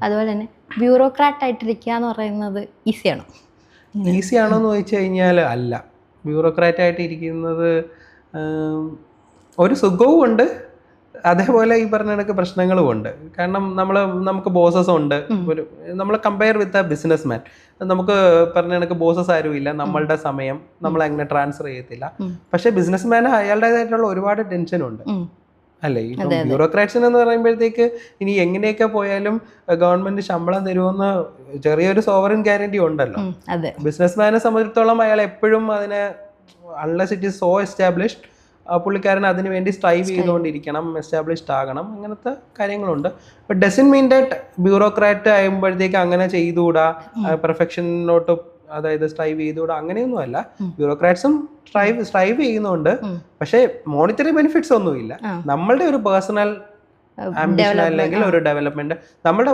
അതുപോലെ തന്നെ ബ്യൂറോക്രാറ്റ് ആയിട്ടിരിക്കുക എന്ന് പറയുന്നത് ഈസിയാണോ? ഈസി ആണോ എന്ന് ചോദിച്ചു കഴിഞ്ഞാൽ അല്ല. ബ്യൂറോക്രാറ്റ് ആയിട്ട് ഇരിക്കുന്നത് ഒരു സുഖവും ഉണ്ട്, അതേപോലെ ഈ പറഞ്ഞ കണക്ക് പ്രശ്നങ്ങളും ഉണ്ട്. കാരണം നമുക്ക് ബോസസ് ഉണ്ട്. നമ്മൾ compare with a business man, നമുക്ക് പറഞ്ഞ കണക്ക് ബോസസ് ആരും ഇല്ല, നമ്മളുടെ സമയം നമ്മൾ അങ്ങനെ ട്രാൻസ്ഫർ ചെയ്യത്തില്ല. പക്ഷെ ബിസിനസ് മാന് അയാളുടേതായിട്ടുള്ള ഒരുപാട് ടെൻഷനുണ്ട് അല്ലേ. ഇപ്പം ബ്യൂറോക്രാറ്റ്സിന് എന്ന് പറയുമ്പോഴത്തേക്ക് ഇനി എങ്ങനെയൊക്കെ പോയാലും ഗവൺമെന്റ് ശമ്പളം തരുമെന്ന് ചെറിയൊരു സോവറിൻ ഗ്യാരണ്ടി ഉണ്ടല്ലോ. ബിസിനസ് മാനെ സംബന്ധിച്ചിടത്തോളം അയാൾ എപ്പോഴും അതിനെ unless it is so established, പുള്ളിക്കാരൻ അതിന് വേണ്ടി സ്ട്രൈവ് ചെയ്തുകൊണ്ടിരിക്കണം, എസ്റ്റാബ്ലിഷ്ഡ് ആകണം, അങ്ങനത്തെ കാര്യങ്ങളുണ്ട്. But doesn't mean that bureaucrat ആകുമ്പോഴത്തേക്ക് അങ്ങനെ ചെയ്തുകൂടാ, പെർഫെക്ഷനിലോട്ട് അതായത് സ്ട്രൈവ് ചെയ്തുകൂടാ, അങ്ങനെയൊന്നും അല്ല. ബ്യൂറോക്രാറ്റ്സും സ്ട്രൈവ് ചെയ്യുന്നുണ്ട്, പക്ഷേ മോണിറ്ററി ബെനിഫിറ്റ്സ് ഒന്നുമില്ല. നമ്മളുടെ ഒരു പേഴ്സണൽ ആംബിഷൻ അല്ലെങ്കിൽ ഒരു ഡെവലപ്മെന്റ്, നമ്മുടെ